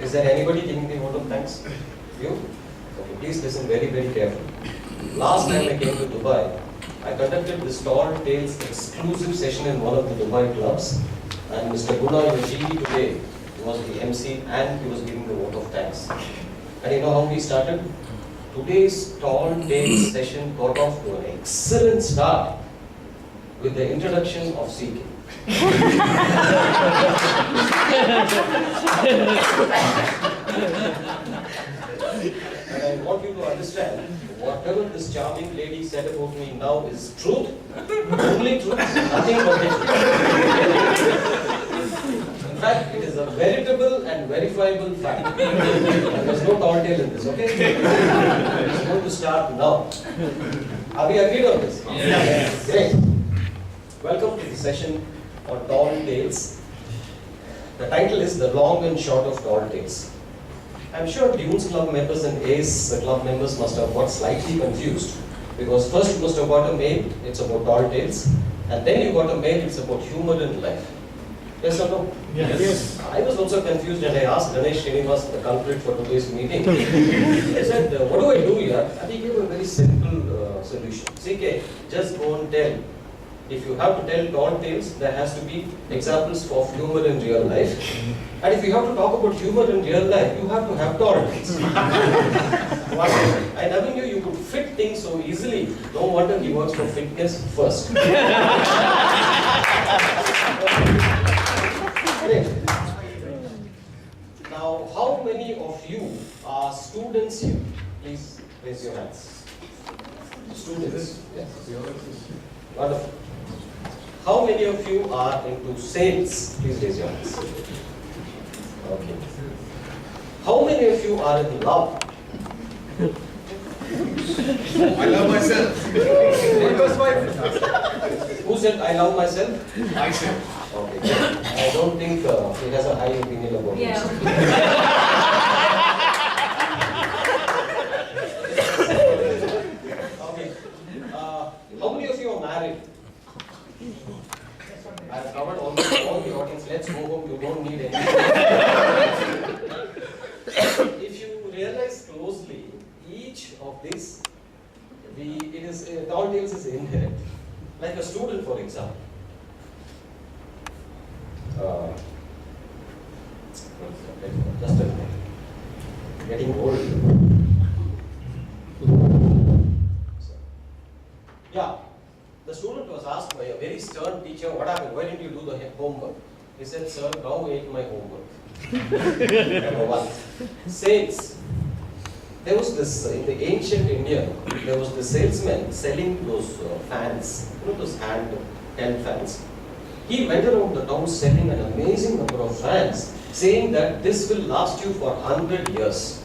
Is there anybody giving the vote of thanks? You? Okay, please listen very, very carefully. Last time I came to Dubai, I conducted this Tall Tales exclusive session in one of the Dubai clubs, and Mr. Guna Yoshidi today was the MC and he was giving the vote of thanks. And you know how we started? Today's Tall Tales session got off to an excellent start with the introduction of CK. And I want you to understand, whatever this charming lady said about me now is truth, only truth, nothing but the truth. In fact, it is a veritable and verifiable fact. There is no tall tale in this, okay? It's going to start now. Are we agreed on this? Yes. Great. Welcome to the session on Tall Tales. The title is The Long and Short of Tall Tales. I'm sure Dunes Club members and Ace Club members must have got slightly confused, because first you must have got a mail, it's about tall tales, and then you got a mail, it's about humor in life. Yes or no? Yes. I was also confused and I asked Ganesh Srinivas, the culprit for today's meeting. I said, what do I do here? And he gave a very simple solution. CK, just go and tell. If you have to tell tall tales, there has to be examples of humor in real life. And if you have to talk about humor in real life, you have to have tall tales. I never knew you could fit things so easily. No wonder he works for fitness first. Great. Now, how many of you are students here? Please raise your hands. Students. Yes. Wonderful. How many of you are into sales? Please raise your hands. Okay. How many of you are in love? I love myself. Who said I love myself? I said. Okay. I don't think he has a high opinion about himself. Okay. How many of you are married? I have covered almost all the audience. Let's go home. You don't need any. If you realize closely, each of these, tall tales is inherent. Like a student, for example. Just a minute. Getting old. Yeah. The student was asked by a very stern teacher, what happened? Why didn't you do the homework? He said, sir, cow ate my homework. Number one. Sales. There was this, in the ancient India, there was this salesman selling those fans, those hand fans. He went around the town selling an amazing number of fans, saying that this will last you for 100 years.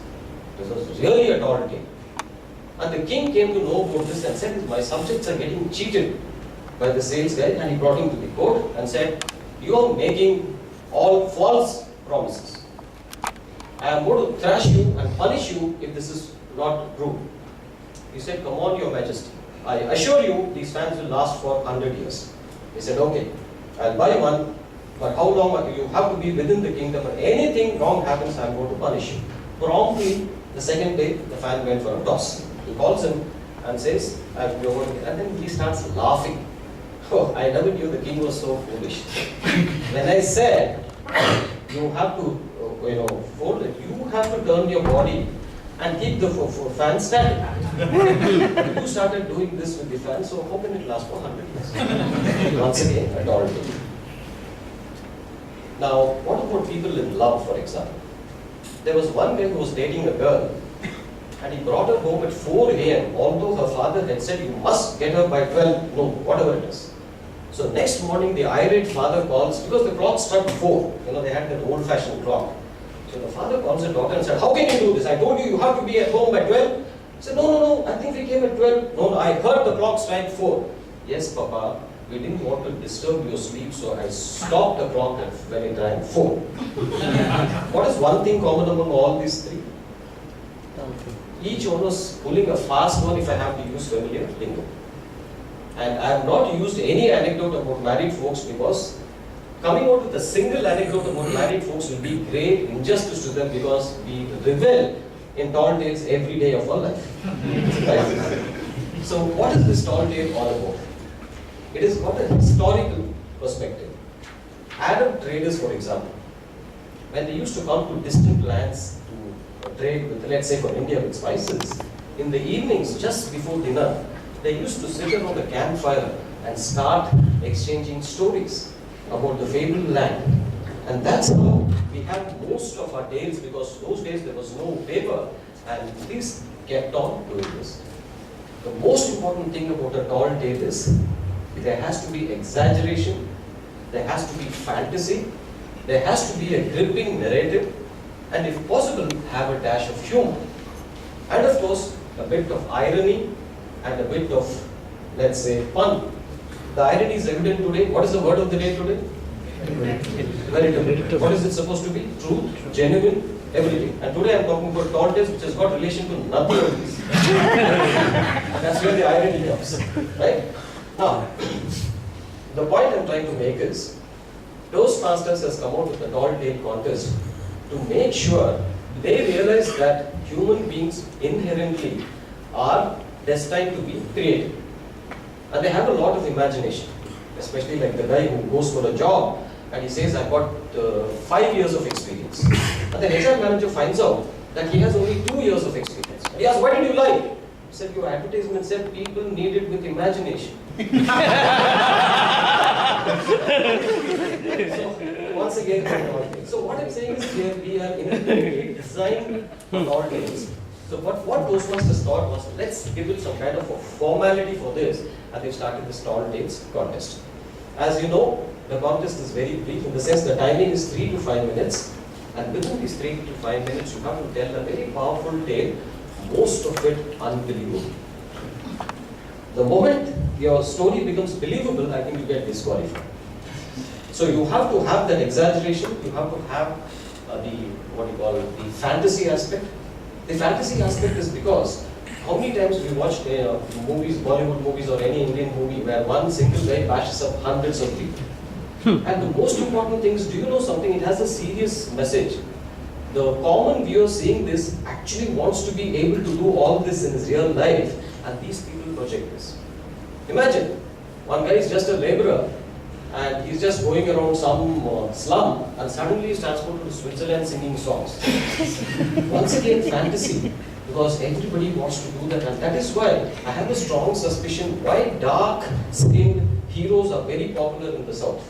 This was really a tall tale. And the king came to know about this and said, my subjects are getting cheated by the sales guy, and he brought him to the court and said, you are making all false promises. I am going to thrash you and punish you if this is not true. He said, come on, your majesty. I assure you these fans will last for 100 years. He said, okay, I'll buy one, but how long? You have to be within the kingdom, and anything wrong happens, I'm going to punish you. Promptly, the second day, the fan went for a toss. He calls him and says, and then he starts laughing. Oh, I never knew the king was so foolish. When I said, you have to, fold it, you have to turn your body and keep the fan static. You started doing this with the fan, so how can it last for 100 years? Once again, a tall tale. Now, what about people in love, for example? There was one guy who was dating a girl, and he brought her home at 4 a.m. although her father had said, you must get her by 12 noon, whatever it is. So next morning, the irate father calls, because the clock struck 4, they had that old-fashioned clock. So the father calls the daughter and said, how can you do this? I told you have to be at home by 12. He said, no, I think we came at 12. No, I heard the clock strike 4. Yes, Papa, we didn't want to disturb your sleep, so I stopped the clock when it rang 4. What is one thing common among all these three? Each one was pulling a fast one, if I have to use familiar lingo. And I have not used any anecdote about married folks because coming out with a single anecdote about married folks will be great injustice to them because we revel in tall tales every day of our life. Right? So what is this tall tale all about? It is got a historical perspective. Arab traders, for example, when they used to come to distant lands to trade with, let's say for India with spices, in the evenings just before dinner, they used to sit around the campfire and start exchanging stories about the fabled land. And that's how we have most of our tales, because those days there was no paper, and these kept on doing this. The most important thing about a tall tale is there has to be exaggeration, there has to be fantasy, there has to be a gripping narrative, and if possible, have a dash of humor. And of course, a bit of irony and a bit of, let's say, pun. The irony is evident today. What is the word of the day today? Veritable. What is it supposed to be? Truth, genuine, everything. And today I'm talking about tall tales which has got relation to nothing of this. That's where the irony comes. Right? Now, the point I'm trying to make is, Toastmasters has come out with a tall tale contest to make sure they realize that human beings inherently are destined to be creative. And they have a lot of imagination, especially like the guy who goes for a job and he says, I've got 5 years of experience. And the HR manager finds out that he has only 2 years of experience. And he asks, why did you lie? He said, your advertisement said people need it with imagination. So, once again, so what I'm saying is we are inherently designed for tall tales. So what Toastmasters thought was, let's give it some kind of a formality for this, and they've started this tall tales contest. As you know, the contest is very brief in the sense the timing is 3 to 5 minutes, and within these 3 to 5 minutes you have to tell a very powerful tale, most of it unbelievable. The moment your story becomes believable, I think you get disqualified. So you have to have that exaggeration, you have to have the fantasy aspect. The fantasy aspect is because how many times we watched movies, Bollywood movies or any Indian movie where one single guy bashes up hundreds of people. And the most important thing is, do you know something? It has a serious message. The common viewer seeing this actually wants to be able to do all this in his real life, and these people project this. Imagine, one guy is just a laborer and he's just going around some slum and suddenly he's transported to Switzerland singing songs. Once again, fantasy, because everybody wants to do that, and that is why I have a strong suspicion why dark-skinned heroes are very popular in the South.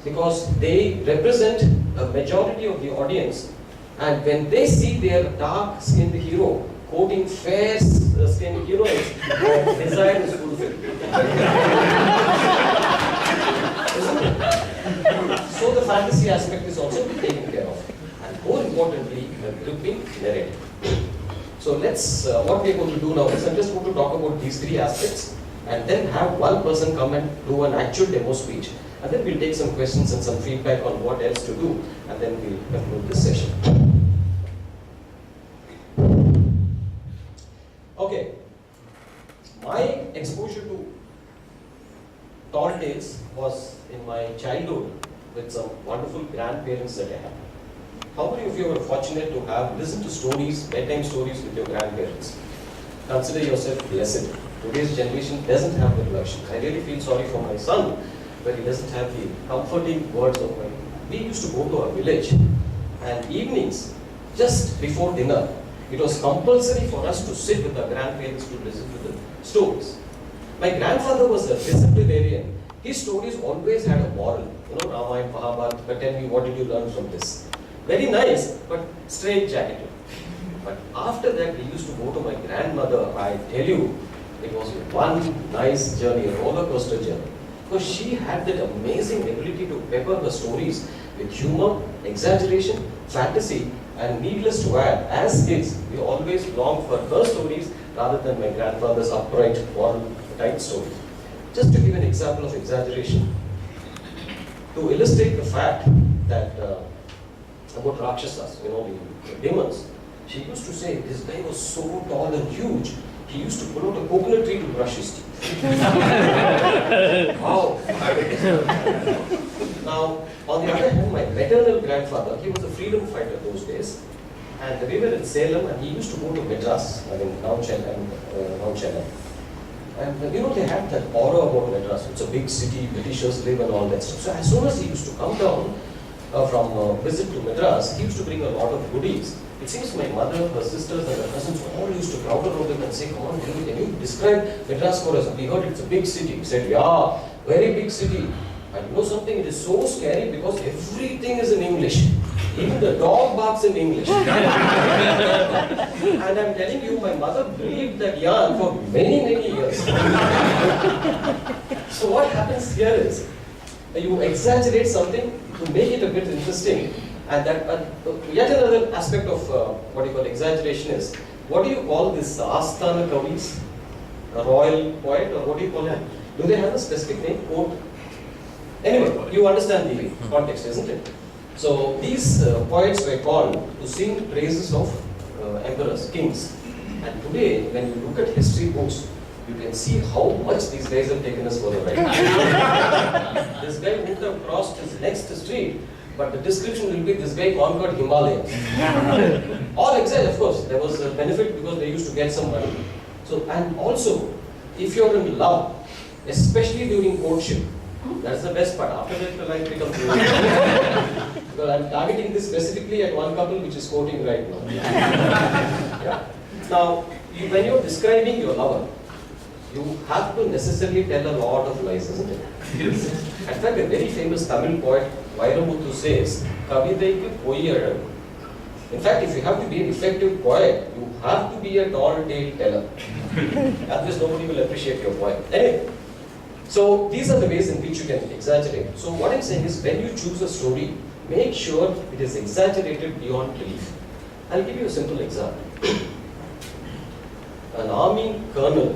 Because they represent a majority of the audience, and when they see their dark-skinned hero quoting fair-skinned heroines, their desire is fulfilled. So the fantasy aspect is also taken care of, and more importantly, the gripping narrative. So let's, what we are going to do now is I'm just going to talk about these 3 aspects, and then have one person come and do an actual demo speech, and then we'll take some questions and some feedback on what else to do, and then we'll conclude this session. Okay, my exposure to tall tales was in my childhood with some wonderful grandparents that I had. How many of you were fortunate to have listened to stories, bedtime stories with your grandparents? Consider yourself blessed. Today's generation doesn't have the luxury. I really feel sorry for my son, but he doesn't have the comforting words of mine. We used to go to our village, and evenings, just before dinner, it was compulsory for us to sit with our grandparents to listen to the stories. My grandfather was a disciplinarian. His stories always had a moral. You know, Ramayana, Mahabharata, but tell me, what did you learn from this? Very nice, but straight-jacketed. But after that, we used to go to my grandmother. I tell you, it was one nice journey, a roller coaster journey. Because she had that amazing ability to pepper her stories with humor, exaggeration, fantasy, and needless to add, as kids, we always longed for her stories rather than my grandfather's upright, moral-type stories. Just to give an example of exaggeration, to illustrate the fact that about Rakshasas, you know, the demons, she used to say this guy was so tall and huge, he used to pull out a coconut tree to brush his teeth. Wow! Now, on the other hand, my maternal grandfather, he was a freedom fighter those days. And we were in Salem and he used to go to Madras, I mean, now Chennai. And they had that aura about Madras. It's a big city, Britishers live and all that stuff. So as soon as he used to come down from visit to Madras, he used to bring a lot of goodies. It seems my mother, her sisters and her cousins all used to crowd around him and say, come on, can you describe Madras for us? We heard it's a big city. He said, yeah, very big city. And you know something, it is so scary because everything is in English. Even the dog barks in English. And I'm telling you, my mother believed that yarn for many, many years. So what happens here is, you exaggerate something to make it a bit interesting. And that yet another aspect of what you call exaggeration is, what do you call this Asthana Kavis? A royal poet, or what do you call it? Do they have a specific name? Quote? Anyway, you understand the context, isn't it? So these poets were called to sing praises of emperors, kings. And today, when you look at history books, you can see how much these guys have taken us for the ride. This guy would have crossed his next street, but the description will be this guy conquered Himalayas. All exile, of course, there was a benefit because they used to get some money. So, and also, if you're in love, especially during courtship, that's the best part. After that, the life becomes real. Because I'm targeting this specifically at one couple which is quoting right now. Yeah. Now, when you're describing your lover, you have to necessarily tell a lot of lies, isn't it? Yes. In fact, a very famous Tamil poet, Vairamuthu, says, Kavithaiku poiyazhagu. In fact, if you have to be an effective poet, you have to be a tall tale teller. Otherwise, nobody will appreciate your poem. Anyway, so these are the ways in which you can exaggerate. So what I'm saying is, when you choose a story, make sure it is exaggerated beyond belief. I'll give you a simple example. An army colonel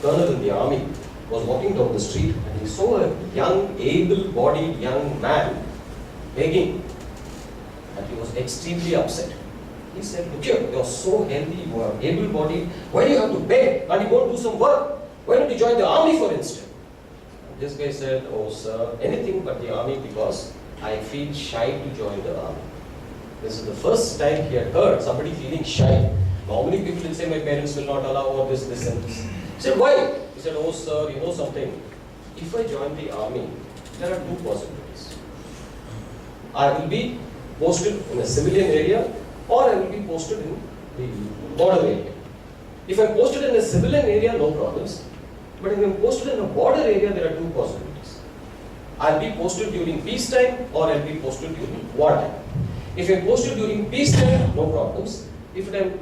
in the army, was walking down the street and he saw a young, able-bodied young man begging, and he was extremely upset. He said, look here, you're so healthy, you are able-bodied, why do you have to beg? Can't you go and do some work? Why don't you join the army, for instance? And this guy said, oh sir, anything but the army because I feel shy to join the army. This is the first time he had heard somebody feeling shy. Normally people will say, my parents will not allow or this and this. He said, why? He said, oh sir, you know something, if I join the army, there are two possibilities. I will be posted in a civilian area or I will be posted in the border area. If I'm posted in a civilian area, no problems. But if I'm posted in a border area, there are two possibilities. I'll be posted during peacetime or I'll be posted during wartime. If I'm posted during peacetime, no problems. If I'm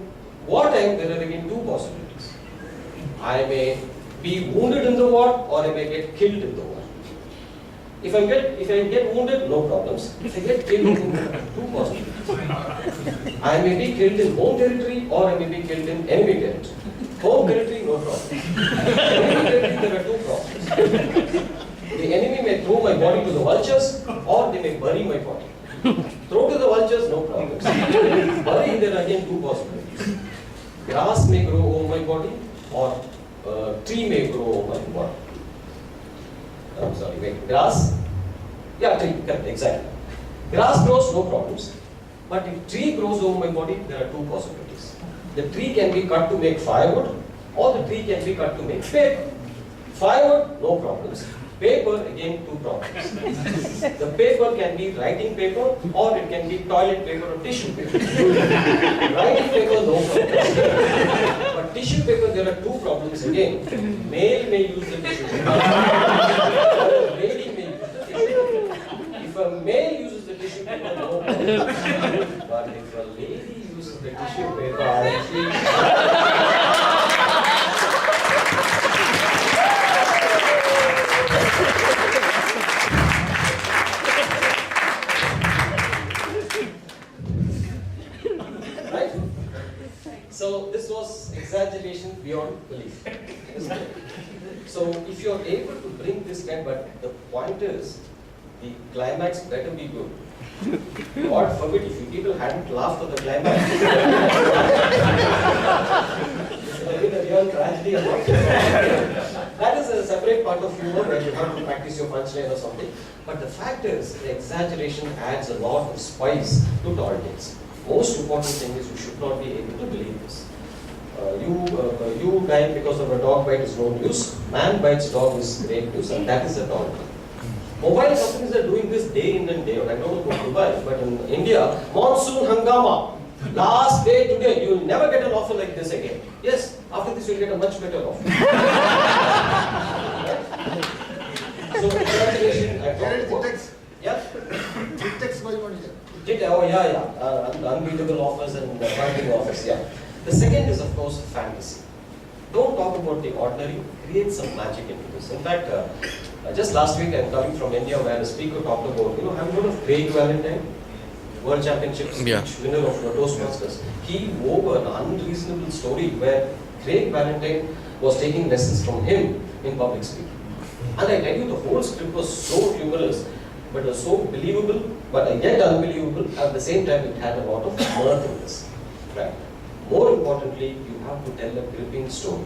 wartime, there are again two possibilities. I may be wounded in the war or I may get killed in the war. If I get wounded, no problems. If I get killed, two possibilities. I may be killed in home territory or I may be killed in enemy territory. Home territory, no problem. Enemy territory, there are two problems. The enemy may throw my body to the vultures or they may bury my body. Throw to the vultures, no problems. Bury, there are again two possibilities. Grass may grow over my body or tree may grow over my body. I'm sorry, wait, grass? Yeah, tree, correct, exactly. Grass grows, no problems. But if tree grows over my body, there are two possibilities. The tree can be cut to make firewood or the tree can be cut to make paper. Firewood, no problems. Paper, again, two problems. The paper can be writing paper or it can be toilet paper or tissue paper. Writing paper, no problems. But tissue paper, there are two problems again. Male may use the tissue paper. Or a lady may use the tissue paper. If a male uses the tissue paper, no problem. But if a lady uses the tissue paper, I feel... So this was exaggeration beyond belief. So if you are able to bring this kind, but the point is, the climax better be good. God forbid if you people hadn't laughed at the climax. It would have been a real tragedy. That is a a separate part of humor where you have to practice your punchline or something. But the fact is, the exaggeration adds a lot of spice to tall tales. Most important thing is you should not be able to believe this. You died because of a dog bite is no news. Man bites dog is great news, and that is a tall tale. Mobile companies are doing this day in and day out. I don't know about Dubai, but in India, monsoon hangama. Last day today, you will never get an offer like this again. Yes, after this you will get a much better offer. So congratulations. I talked about- Yeah. Unbeatable offers and binding offers. Yeah. The second is of course fantasy. Don't talk about the ordinary. Create some magic into this. In fact, just last week I'm coming from India where a speaker talked about, have you heard of Craig Valentine? World Championship speech winner of Toastmasters. He wove an unreasonable story where Craig Valentine was taking lessons from him in public speaking. And I tell you, the whole script was so humorous, but was so believable, but yet unbelievable. At the same time, it had a lot of mirth in this. Right. More importantly, you have to tell a gripping story.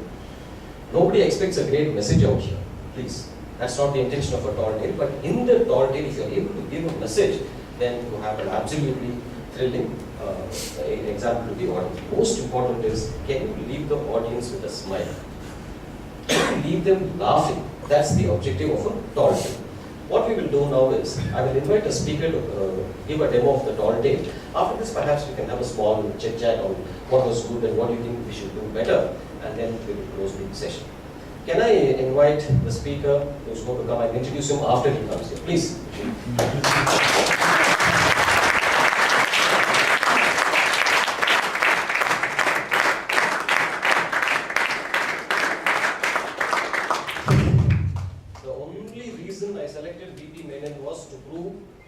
Nobody expects a great message out here. Please. That's not the intention of a tall tale. But in the tall tale, if you are able to give a message, then you have an absolutely thrilling example to the audience. Most important is, can you leave the audience with a smile? Can you leave them laughing? That's the objective of a tall tale. What we will do now is, I will invite a speaker to give a demo of the tall tale. After this, perhaps we can have a small chit-chat on what was good and what you think we should do better, and then we will close the session. Can I invite the speaker who's going to come and introduce him after he comes here? Please.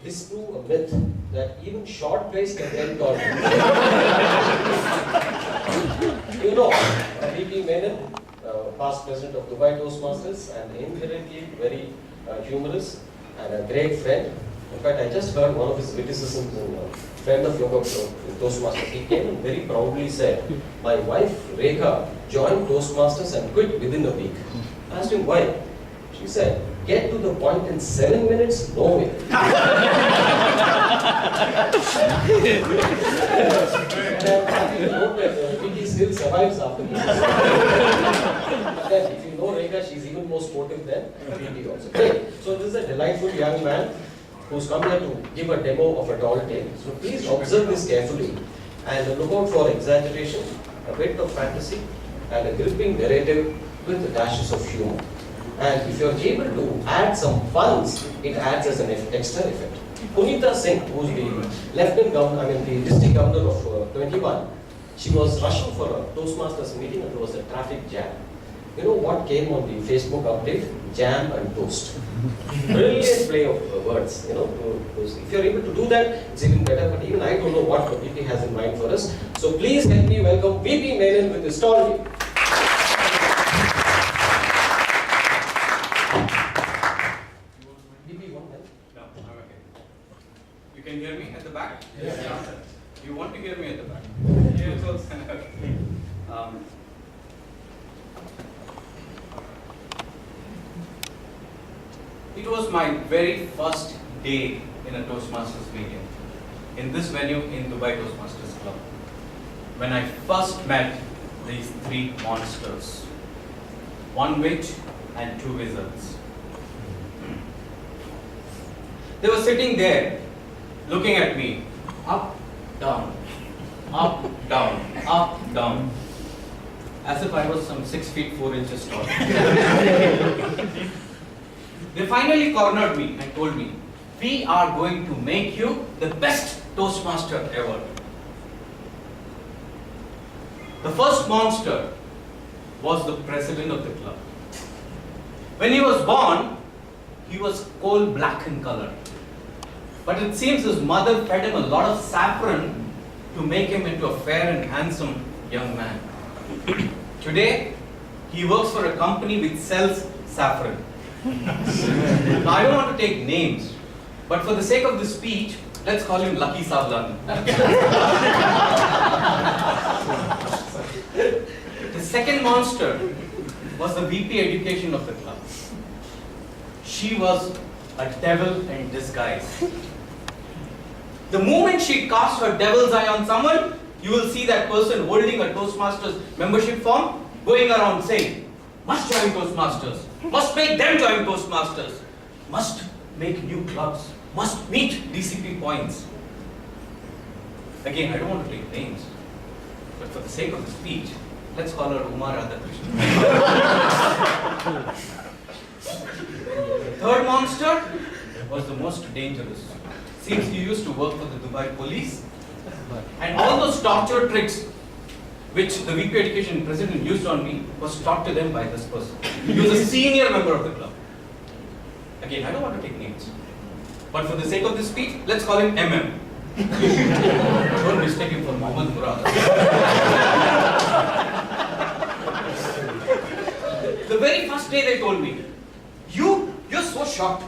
Disprove a myth that even short guys can tell tall tales. VP Menon, past president of Dubai Toastmasters, and inherently very humorous and a great friend. In fact, I just heard one of his witticisms in a friend of yoga Toastmasters. He came and very proudly said, "My wife Rekha joined Toastmasters and quit within a week." I asked him why. She said, "Get to the point in 7 minutes, no way." And I'm happy to note that VT still survives after this. If you know Rekha, she's even more sportive than VT also. Okay. So this is a delightful young man who's come here to give a demo of a tall tale. So please observe this carefully and look out for exaggeration, a bit of fantasy, and a gripping narrative with dashes of humor. And if you're able to add some puns, it adds as an extra effect. Punita Singh, who's the Lieutenant Governor, the District Governor of 21, she was rushing for a Toastmasters meeting and there was a traffic jam. You know what came on the Facebook update? Jam and toast. Brilliant play of words. If you're able to do that, it's even better. But even I don't know what the VP has in mind for us. So please help me welcome VP Menon with his story. You can hear me at the back? Yes. You want to hear me at the back? Yes. It was my very first day in a Toastmasters meeting in this venue in Dubai Toastmasters Club. When I first met these three monsters, one witch and two wizards. They were sitting there looking at me, up, down, up, down, up, down, as if I was some 6 feet 4 inches tall. They finally cornered me and told me, "We are going to make you the best Toastmaster ever." The first monster was the president of the club. When he was born, he was coal black in color. But it seems his mother fed him a lot of saffron to make him into a fair and handsome young man. Today, he works for a company which sells saffron. Now, I don't want to take names, but for the sake of this speech, let's call him Lucky Savlan. The second monster was the VP Education of the club. she was a devil in disguise. The moment she cast her devil's eye on someone, you will see that person holding a Toastmasters membership form, going around saying, must join Toastmasters, must make them join Toastmasters, must make new clubs, must meet DCP points. Again, I don't want to take names, but for the sake of the speech, let's call her Uma Radhakrishnan. Third monster was the most dangerous. Seems he used to work for the Dubai police. And all those torture tricks which the VP Education president used on me was taught to them by this person. He was a senior member of the club. Again, I don't want to take names. But for the sake of this speech, let's call him MM. Don't mistake him for Mohammed Murad. The very first day they told me, you're so shocked.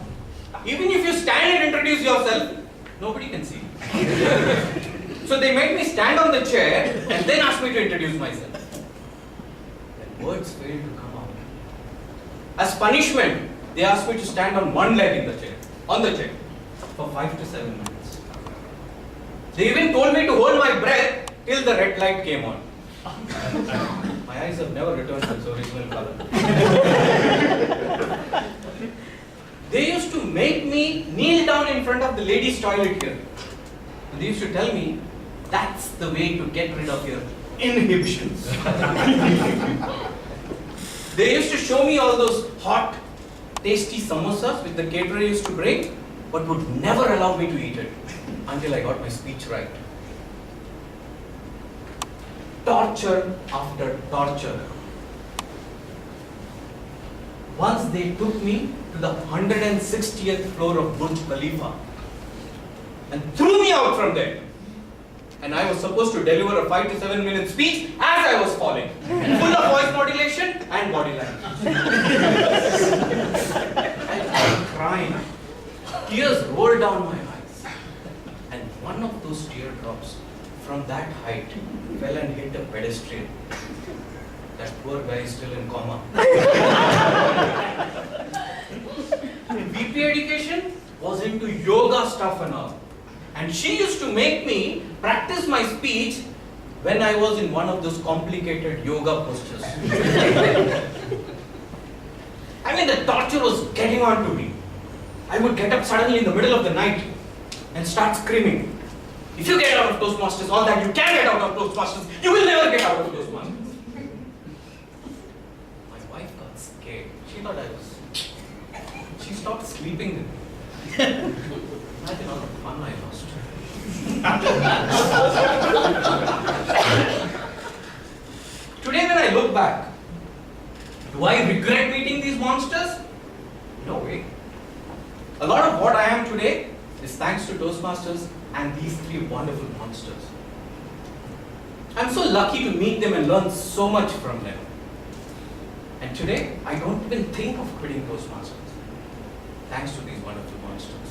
Even if you stand and introduce yourself, nobody can see you. So they made me stand on the chair and then asked me to introduce myself. And words failed to come out. As punishment, they asked me to stand on one leg in the chair, for 5 to 7 minutes. They even told me to hold my breath till the red light came on. My eyes have never returned to its original color. They used to make me kneel down in front of the ladies' toilet here. And they used to tell me, that's the way to get rid of your inhibitions. They used to show me all those hot, tasty samosas which the caterer used to bring, but would never allow me to eat it until I got my speech right. Torture after torture. Once they took me to the 160th floor of Burj Khalifa and threw me out from there. And I was supposed to deliver a 5 to 7 minute speech as I was falling, full of voice modulation and body language. I was crying. Tears rolled down my eyes. And one of those teardrops from that height fell and hit a pedestrian. That poor guy is still in coma. VP Education was into yoga stuff and all. And she used to make me practice my speech when I was in one of those complicated yoga postures. I mean, the torture was getting on to me. I would get up suddenly in the middle of the night and start screaming, if you get out of Toastmasters, all that you can get out of Toastmasters, you will never get out of Toastmasters. My wife got scared. She thought I was... She stopped sleeping with me. Imagine all the fun I lost. Today when I look back, do I regret meeting these monsters? No way. A lot of what I am today is thanks to Toastmasters and these 3 wonderful monsters. I'm so lucky to meet them and learn so much from them. And today, I don't even think of quitting Toastmasters, thanks to these wonderful monsters.